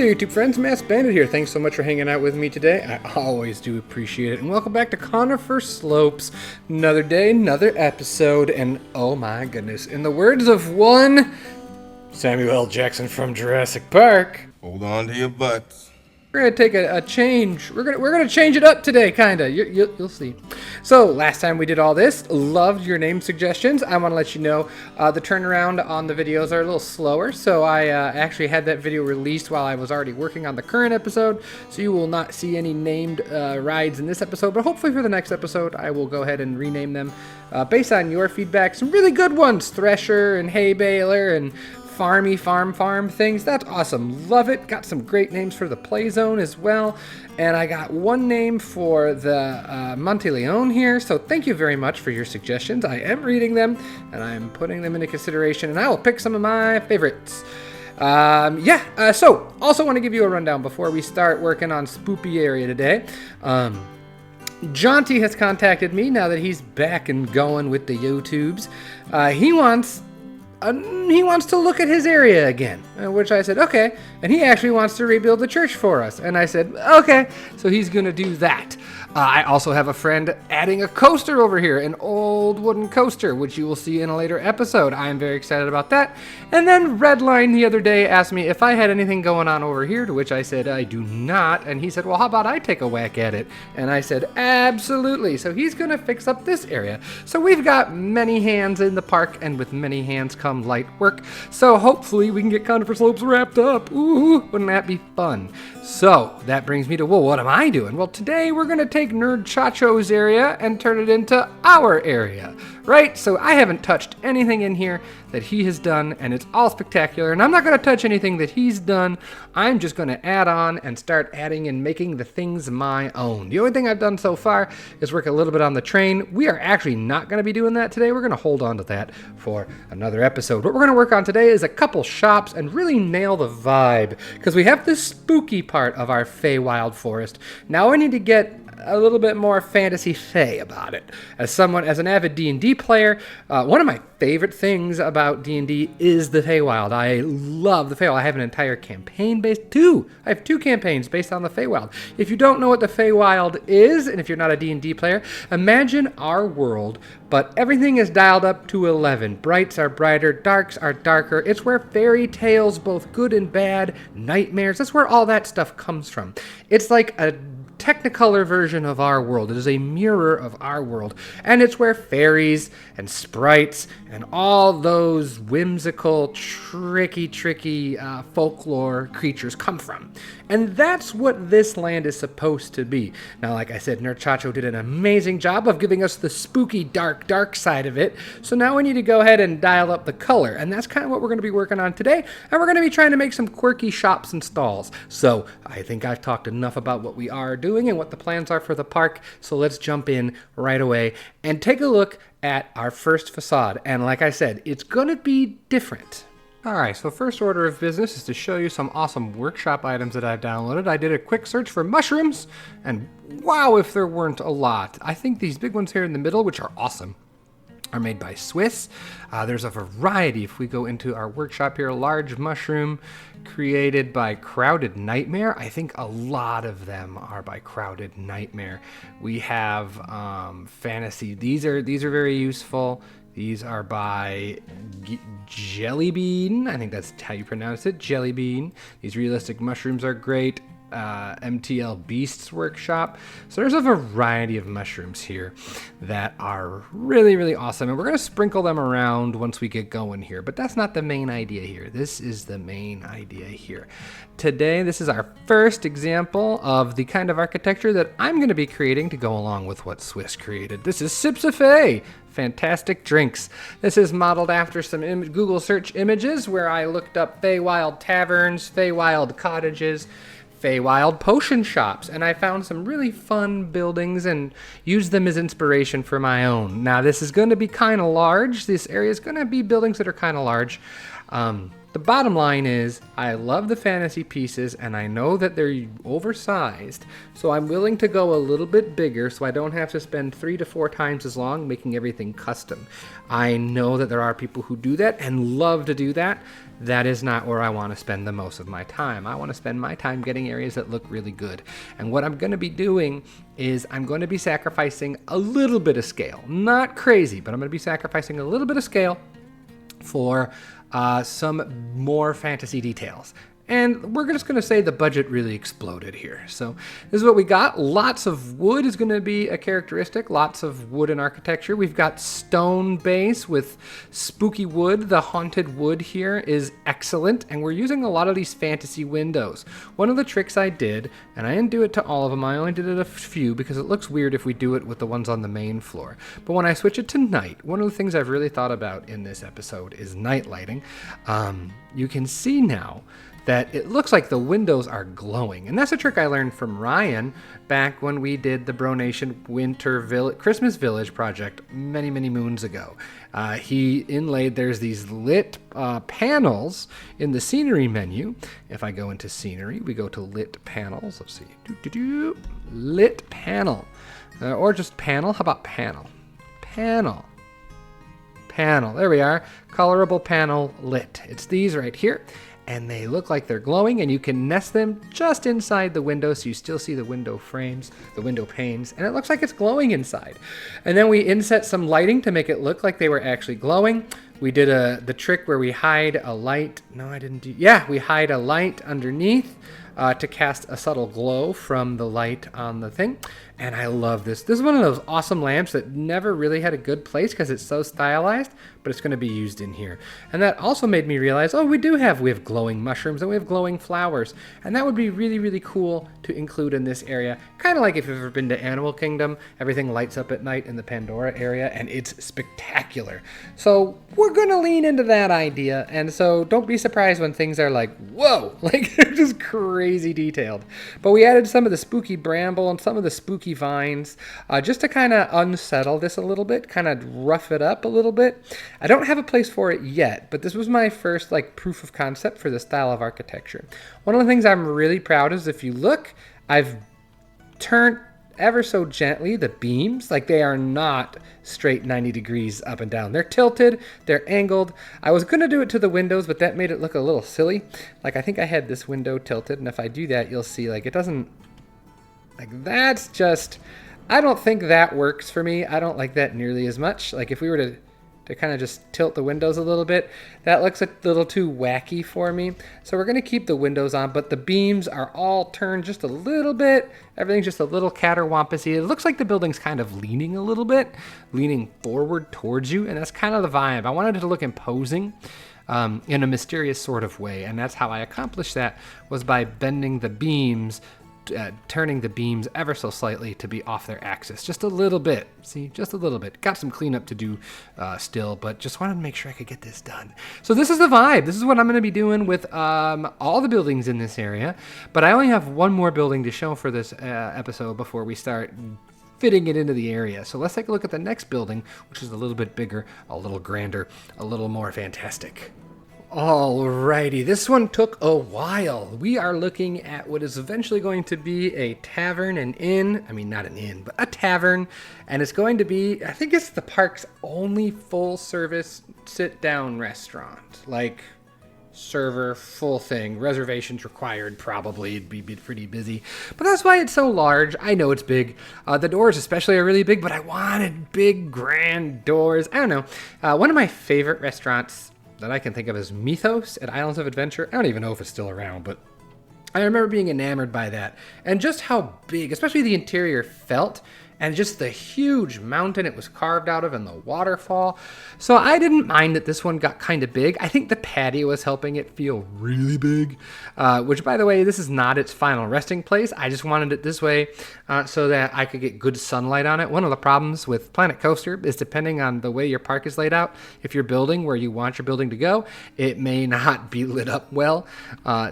there, YouTube friends. Masked Bandit here. Thanks so much for hanging out with me today. I always do appreciate it. And welcome back to Conifer Slopes. Another day, another episode, and oh my goodness, in the words of one Samuel L. Jackson from Jurassic Park, hold on to your butts. we're gonna take a change. We're gonna change it up today, kinda. You'll see. So last time we did all this, loved your name suggestions. I want to let you know the turnaround on the videos are a little slower. So I actually had that video released while I was already working on the current episode. So you will not see any named rides in this episode, but hopefully for the next episode, I will go ahead and rename them based on your feedback. Some really good ones: Thresher and Hay Baler and farm things. That's awesome. Love it. Got some great names for the play zone as well. And I got one name for the Monte Leon here. So thank you very much for your suggestions. I am reading them and I'm putting them into consideration, and I will pick some of my favorites. So also want to give you a rundown before we start working on Spoopy area today. Jaunty has contacted me now that he's back and going with the YouTubes. He wants to look at his area again, which I said, okay. And he actually wants to rebuild the church for us. And I said, okay. So he's going to do that. I also have a friend adding a coaster over here, an old wooden coaster, which you will see in a later episode. I am very excited about that. And then Redline the other day asked me if I had anything going on over here, to which I said, I do not. And he said, well, how about I take a whack at it? And I said, absolutely. So he's going to fix up this area. So we've got many hands in the park, and with many hands come light work. So hopefully we can get Conifer Slopes wrapped up. Ooh, wouldn't that be fun? So that brings me to, well, what am I doing? Well, today we're going to take Nerdchacho's area and turn it into our area, right? So I haven't touched anything in here that he has done, and it's all spectacular, and I'm not going to touch anything that he's done. I'm just going to add on and start adding and making the things my own. The only thing I've done so far is work a little bit on the train. We are actually not going to be doing that today. We're going to hold on to that for another episode. What we're going to work on today is a couple shops and really nail the vibe, because we have this spooky part of our Feywild forest. Now I need to get a little bit more fantasy fey about it. As an avid D&D player, one of my favorite things about D&D is the Feywild. I love the Feywild. I have an entire campaign I have two campaigns based on the Feywild. If you don't know what the Feywild is, and if you're not a D&D player, imagine our world, but everything is dialed up to 11. Brights are brighter, darks are darker. It's where fairy tales, both good and bad, nightmares, that's where all that stuff comes from. It's like a Technicolor version of our world. It is a mirror of our world, and it's where fairies and sprites and all those whimsical, tricky folklore creatures come from. And that's what this land is supposed to be. Now, like I said, Nerdchacho did an amazing job of giving us the spooky, dark side of it. So now we need to go ahead and dial up the color, and that's kind of what we're going to be working on today. And we're going to be trying to make some quirky shops and stalls. So I think I've talked enough about what we are doing and what the plans are for the park. So let's jump in right away and take a look at our first facade. And like I said, it's going to be different. Alright, so first order of business is to show you some awesome workshop items that I've downloaded. I did a quick search for mushrooms, and wow, if there weren't a lot. I think these big ones here in the middle, which are awesome, are made by Swiss. There's a variety. If we go into our workshop here, large mushroom created by Crowded Nightmare. I think a lot of them are by Crowded Nightmare. We have fantasy. These are very useful. These are by Jellybean. I think that's how you pronounce it, Jellybean. These realistic mushrooms are great. MTL Beasts Workshop. So there's a variety of mushrooms here that are really awesome, and we're going to sprinkle them around once we get going here, but that's not the main idea here. This is the main idea here. Today, this is our first example of the kind of architecture that I'm going to be creating to go along with what Swiss created. This is Sips of Fey. Fantastic drinks. This is modeled after some Google search images where I looked up Feywild taverns, Feywild cottages, Feywild potion shops, and I found some really fun buildings and used them as inspiration for my own. Now, this is going to be kind of large. This area is going to be buildings that are kind of large. The bottom line is I love the fantasy pieces and I know that they're oversized, so I'm willing to go a little bit bigger so I don't have to spend 3 to 4 times as long making everything custom. I know that there are people who do that and love to do that. That is not where I want to spend the most of my time. I want to spend my time getting areas that look really good. And what I'm going to be doing is I'm going to be sacrificing a little bit of scale. Not crazy, but I'm going to be sacrificing a little bit of scale for some more fantasy details. And we're just going to say the budget really exploded here. So this is what we got. Lots of wood is going to be a characteristic. Lots of wood in architecture. We've got stone base with spooky wood. The haunted wood here is excellent. And we're using a lot of these fantasy windows. One of the tricks I did, and I didn't do it to all of them, I only did it a few because it looks weird if we do it with the ones on the main floor. But when I switch it to night, one of the things I've really thought about in this episode is night lighting. You can see now that it looks like the windows are glowing. And that's a trick I learned from Ryan back when we did the Bronation Christmas Village project many, many moons ago. He inlaid, there's these lit panels in the scenery menu. If I go into scenery, we go to lit panels. Let's see, lit panel. Or just panel, how about panel? Panel, there we are. Colorable panel lit. It's these right here. And they look like they're glowing, and you can nest them just inside the window, so you still see the window frames, the window panes, and it looks like it's glowing inside. And then we inset some lighting to make it look like they were actually glowing. We did the trick where we hide a light. No, I didn't do. Yeah, we hide a light underneath to cast a subtle glow from the light on the thing. And I love this. This is one of those awesome lamps that never really had a good place because it's so stylized, but it's going to be used in here. And that also made me realize, we have glowing mushrooms and we have glowing flowers. And that would be really, really cool to include in this area. Kind of like if you've ever been to Animal Kingdom, everything lights up at night in the Pandora area and it's spectacular. So we're going to lean into that idea. And so don't be surprised when things are like, whoa, like they're just crazy detailed. But we added some of the spooky bramble and some of the spooky vines just to kind of unsettle this a little bit, kind of rough it up a little bit. I don't have a place for it yet, but this was my first proof of concept for the style of architecture. One of the things I'm really proud is if you look, I've turned ever so gently the beams. They are not straight 90 degrees up and down. They're tilted, they're angled. I was going to do it to the windows, but that made it look a little silly. I think I had this window tilted, and if I do that, you'll see it doesn't. That's just, I don't think that works for me. I don't like that nearly as much. If we were to kind of just tilt the windows a little bit, that looks a little too wacky for me. So we're going to keep the windows on, but the beams are all turned just a little bit. Everything's just a little caterwampusy. It looks like the building's kind of leaning a little bit, leaning forward towards you, and that's kind of the vibe. I wanted it to look imposing in a mysterious sort of way, and that's how I accomplished that, was by bending the beams, turning the beams ever so slightly to be off their axis. Just a little bit. See, just a little bit. Got some cleanup to do still, but just wanted to make sure I could get this done. So this is the vibe. This is what I'm going to be doing with all the buildings in this area. But I only have one more building to show for this episode before we start fitting it into the area. So let's take a look at the next building, which is a little bit bigger, a little grander, a little more fantastic. Alrighty, this one took a while. We are looking at what is eventually going to be a tavern, an inn. I mean, not an inn, but a tavern. And it's going to be, I think it's the park's only full-service sit-down restaurant. Server, full thing, reservations required, probably. It'd be pretty busy. But that's why it's so large. I know it's big. The doors especially are really big, but I wanted big, grand doors. I don't know. One of my favorite restaurants that I can think of as Mythos at Islands of Adventure. I don't even know if it's still around, but I remember being enamored by that. And just how big, especially the interior, felt. And just the huge mountain it was carved out of and the waterfall. So I didn't mind that this one got kind of big. I think the patio was helping it feel really big. Which, by the way, this is not its final resting place. I just wanted it this way so that I could get good sunlight on it. One of the problems with Planet Coaster is depending on the way your park is laid out, if you're building where you want your building to go, it may not be lit up well.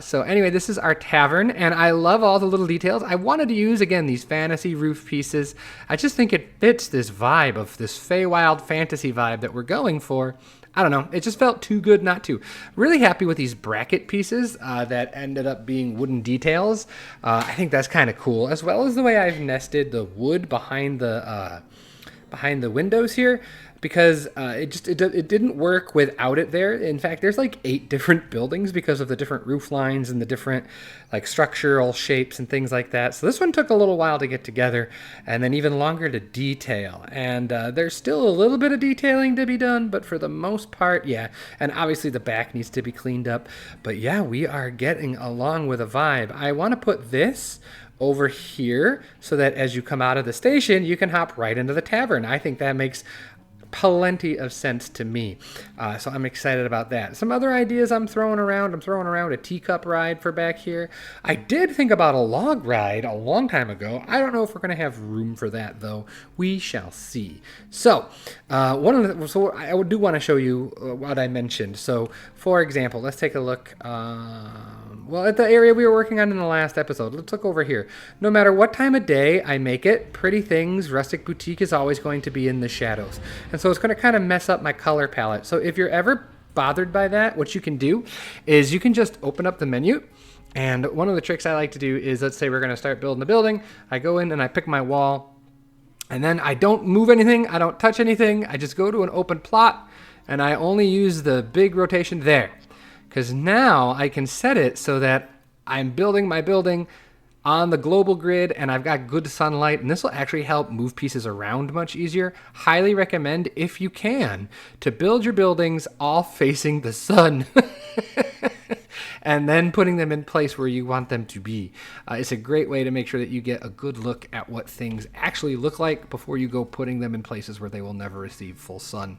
So anyway, this is our tavern. And I love all the little details. I wanted to use, again, these fantasy roof pieces. I just think it fits this vibe of this Feywild fantasy vibe that we're going for. I don't know. It just felt too good not to. Really happy with these bracket pieces that ended up being wooden details. I think that's kind of cool, as well as the way I've nested the wood behind the windows here, because it didn't work without it there. In fact, there's like 8 different buildings because of the different roof lines and the different like structural shapes and things like that. So this one took a little while to get together, and then even longer to detail. And there's still a little bit of detailing to be done, but for the most part, yeah. And obviously the back needs to be cleaned up. But yeah, we are getting along with a vibe. I want to put this over here so that as you come out of the station, you can hop right into the tavern. I think that makes plenty of sense to me. So I'm excited about that. Some other ideas I'm throwing around. I'm throwing around a teacup ride for back here. I did think about a log ride a long time ago. I don't know if we're going to have room for that, though. We shall see. So I do want to show you what I mentioned. So, for example, let's take a look. At the area we were working on in the last episode. Let's look over here. No matter what time of day I make it, Pretty Things Rustic Boutique is always going to be in the shadows. And so it's going to kind of mess up my color palette. So if you're ever bothered by that, what you can do is you can just open up the menu. And one of the tricks I like to do is, let's say we're going to start building a building. I go in and I pick my wall. And then I don't move anything. I don't touch anything. I just go to an open plot. And I only use the big rotation there. Because now I can set it so that I'm building my building on the global grid and I've got good sunlight, and this will actually help move pieces around much easier. Highly recommend, if you can, to build your buildings all facing the sun and then putting them in place where you want them to be. It's a great way to make sure that you get a good look at what things actually look like before you go putting them in places where they will never receive full sun.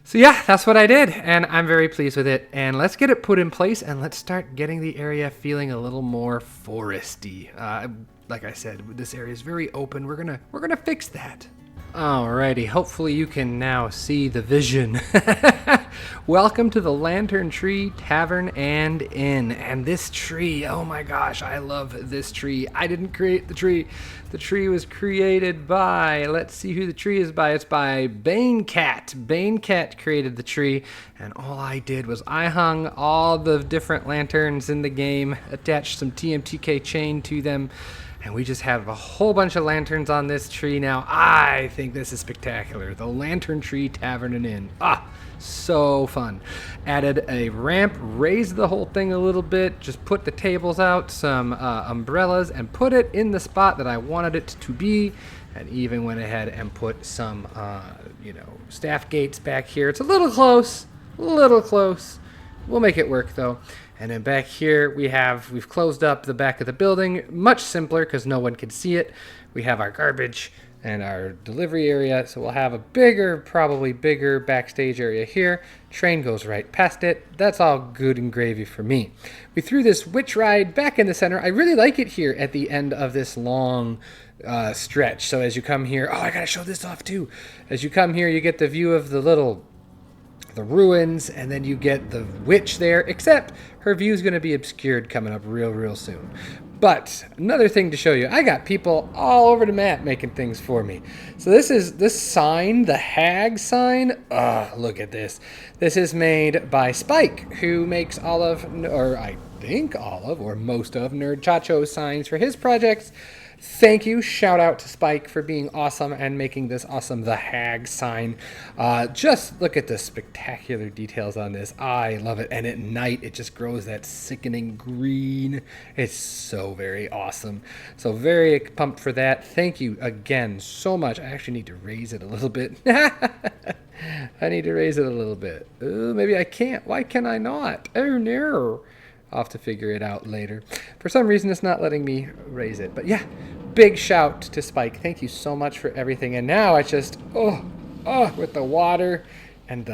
So yeah, that's what I did, and I'm very pleased with it. And let's get it put in place, and let's start getting the area feeling a little more foresty. Like I said, this area is very open. We're gonna fix that. Alrighty, hopefully you can now see the vision. Welcome to the Lantern Tree Tavern and Inn. And this tree, oh my gosh, I love this tree. I didn't create the tree. The tree was created by, let's see who the tree is by. It's by Banecat. Banecat created the tree, and all I did was I hung all the different lanterns in the game, attached some TMTK chain to them, and we just have a whole bunch of lanterns on this tree now. I think this is spectacular. The Lantern Tree Tavern and Inn. So fun. Added a ramp, raised the whole thing a little bit, just put the tables out, some umbrellas, and put it in the spot that I wanted it to be. And even went ahead and put some, staff gates back here. It's a little close. We'll make it work though. And then back here we've closed up the back of the building. Much simpler because no one can see it. We have our garbage and our delivery area. So we'll have a probably bigger backstage area here. Train goes right past it. That's all good and gravy for me. We threw this witch ride back in the center. I really like it here at the end of this long stretch. So as you come here, I gotta show this off too. As you come here, you get the view of the ruins, and then you get the witch there, except her view is going to be obscured coming up real soon. But another thing to show you, I got people all over the map making things for me. So this sign, the hag sign, look at this. This is made by Spike, who makes most of Nerdchacho's signs for his projects. Thank you. Shout out to Spike for being awesome and making this awesome The Hag sign. Just look at the spectacular details on this. I love it. And at night, it just grows that sickening green. It's so very awesome. So very pumped for that. Thank you again so much. I actually need to raise it a little bit. I need to raise it a little bit. Maybe I can't. Why can I not? Oh, no. I'll have to figure it out later. For some reason, it's not letting me raise it. But yeah, big shout to Spike. Thank you so much for everything. And now it's just, with the water and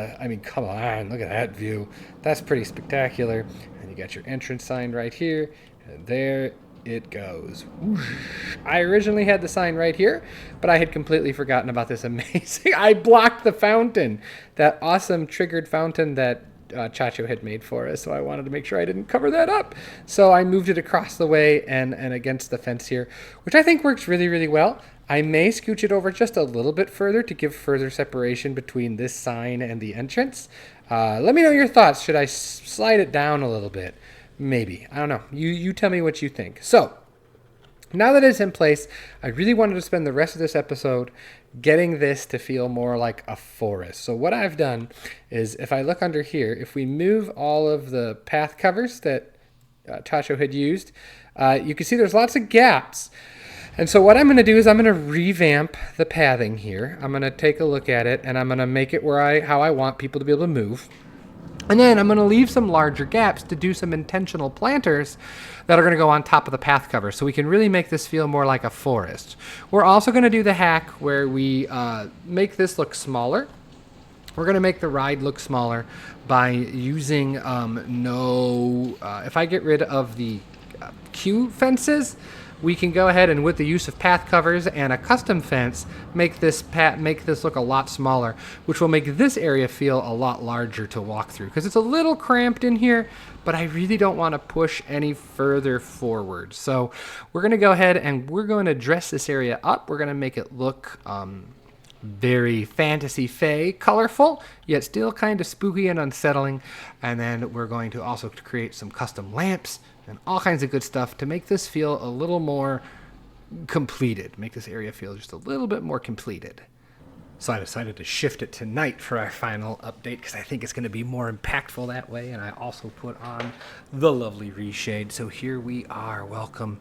come on, look at that view. That's pretty spectacular. And you got your entrance sign right here. And there it goes. Whoosh. I originally had the sign right here, but I had completely forgotten about this amazing. I blocked the fountain, that awesome triggered fountain that Chacho had made for us, so I wanted to make sure I didn't cover that up. So I moved it across the way and against the fence here, which I think works really well. I may scooch it over just a little bit further to give further separation between this sign and the entrance. Let me know your thoughts. Should I slide it down a little bit? Maybe. I don't know. You tell me what you think. So, now that it's in place, I really wanted to spend the rest of this episode getting this to feel more like a forest. So what I've done is, if I look under here, if we move all of the path covers that Chacho had used, you can see there's lots of gaps. And so what I'm going to do is I'm going to revamp the pathing here. I'm going to take a look at it, and I'm going to make it how I want people to be able to move. And then I'm going to leave some larger gaps to do some intentional planters that are going to go on top of the path cover, so we can really make this feel more like a forest. We're also going to do the hack where we make this look smaller. We're going to make the ride look smaller by using if I get rid of the queue fences, we can go ahead and, with the use of path covers and a custom fence, make this look a lot smaller, which will make this area feel a lot larger to walk through, because it's a little cramped in here, but I really don't want to push any further forward. So we're going to go ahead and we're going to dress this area up. We're going to make it look very fantasy fae colorful, yet still kind of spooky and unsettling. And then we're going to also create some custom lamps and all kinds of good stuff to make this feel a little more completed, make this area feel just a little bit more completed. So I decided to shift it to night for our final update, because I think it's going to be more impactful that way. And I also put on the lovely reshade. So here we are. Welcome.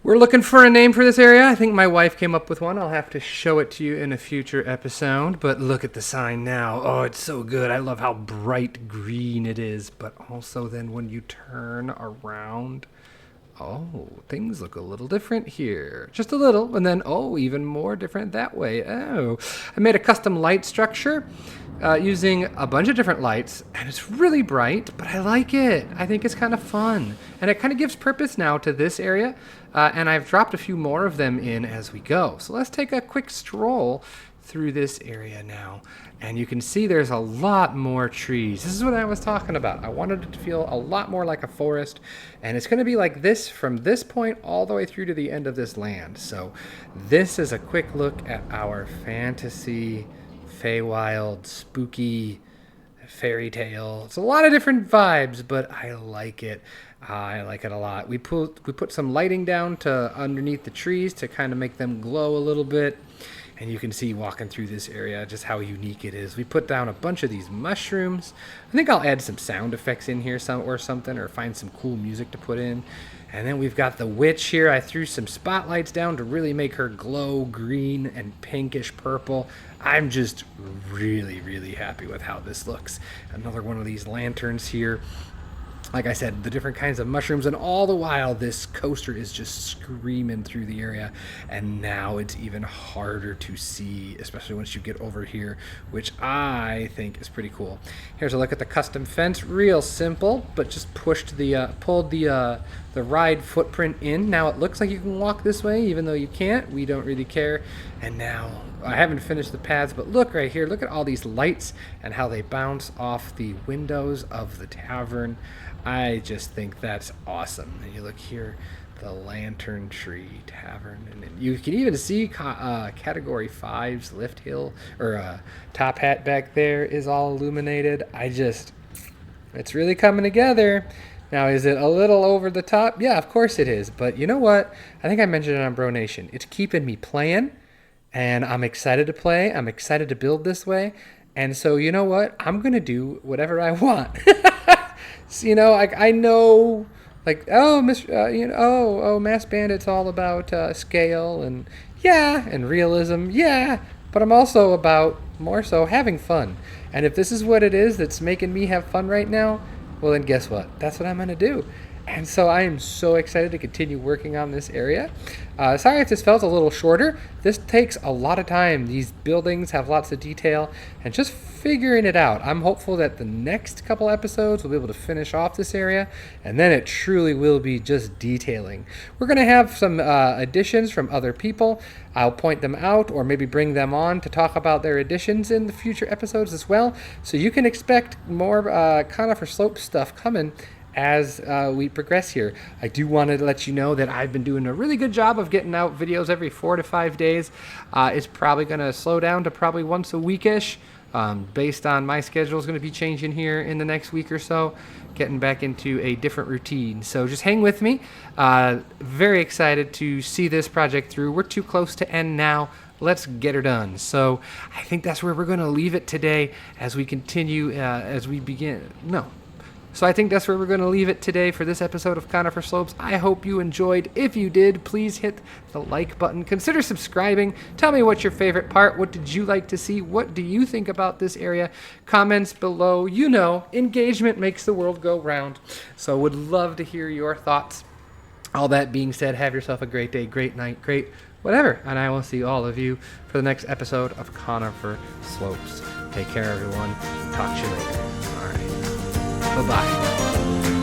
We're looking for a name for this area. I think my wife came up with one. I'll have to show it to you in a future episode. But look at the sign now. Oh, it's so good. I love how bright green it is. But also then when you turn around, oh, things look a little different here. Just a little. And then, oh, even more different that way. Oh, I made a custom light structure using a bunch of different lights. And it's really bright, but I like it. I think it's kind of fun. And it kind of gives purpose now to this area. And I've dropped a few more of them in as we go. So let's take a quick stroll through this area now. And you can see there's a lot more trees. This is what I was talking about. I wanted it to feel a lot more like a forest. And it's going to be like this from this point all the way through to the end of this land. So this is a quick look at our fantasy, Feywild, spooky fairy tale. It's a lot of different vibes, but I like it. I like it a lot. We put some lighting down to underneath the trees to kind of make them glow a little bit. And you can see walking through this area just how unique it is. We put down a bunch of these mushrooms. I think I'll add some sound effects in here or something, or find some cool music to put in. And then we've got the witch here. I threw some spotlights down to really make her glow green and pinkish purple. I'm just really, really happy with how this looks. Another one of these lanterns here. Like I said, the different kinds of mushrooms, and all the while this coaster is just screaming through the area. And now it's even harder to see, especially once you get over here, which I think is pretty cool. Here's a look at the custom fence. Real simple, but just pulled the ride footprint in. Now it looks like you can walk this way, even though you can't. We don't really care. And now I haven't finished the paths, but look right here. Look at all these lights and how they bounce off the windows of the tavern. I just think that's awesome. And you look here, the Lantern Tree Tavern, and you can even see Category 5's lift hill or top hat back there is all illuminated. It's really coming together. Now, is it a little over the top? Yeah, of course it is. But you know what? I think I mentioned it on Bro Nation. It's keeping me playing, and I'm excited to play. I'm excited to build this way. And so, you know what? I'm going to do whatever I want. So, I know, Masked Bandit's all about scale and realism, but I'm also about more so having fun. And if this is what it is that's making me have fun right now, well, then guess what? That's what I'm going to do. And so I am so excited to continue working on this area. Sorry if this felt a little shorter. This takes a lot of time. These buildings have lots of detail, and just figuring it out. I'm hopeful that the next couple episodes we'll be able to finish off this area, and then it truly will be just detailing. We're going to have some additions from other people. I'll point them out or maybe bring them on to talk about their additions in the future episodes as well. So you can expect more Conifer Slopes stuff coming as we progress here. I do want to let you know that I've been doing a really good job of getting out videos every 4 to 5 days. It's probably going to slow down to probably once a weekish. Based on my schedule is going to be changing here in the next week or so, getting back into a different routine. So just hang with me. Very excited to see this project through. We're too close to end now. Let's get her done. So I think that's where we're going to leave it today as we continue, as we begin. So I think that's where we're going to leave it today for this episode of Conifer Slopes. I hope you enjoyed. If you did, please hit the like button. Consider subscribing. Tell me what's your favorite part. What did you like to see? What do you think about this area? Comments below. You know, engagement makes the world go round. So would love to hear your thoughts. All that being said, have yourself a great day, great night, great whatever. And I will see all of you for the next episode of Conifer Slopes. Take care, everyone. Talk to you later. All right. Bye-bye.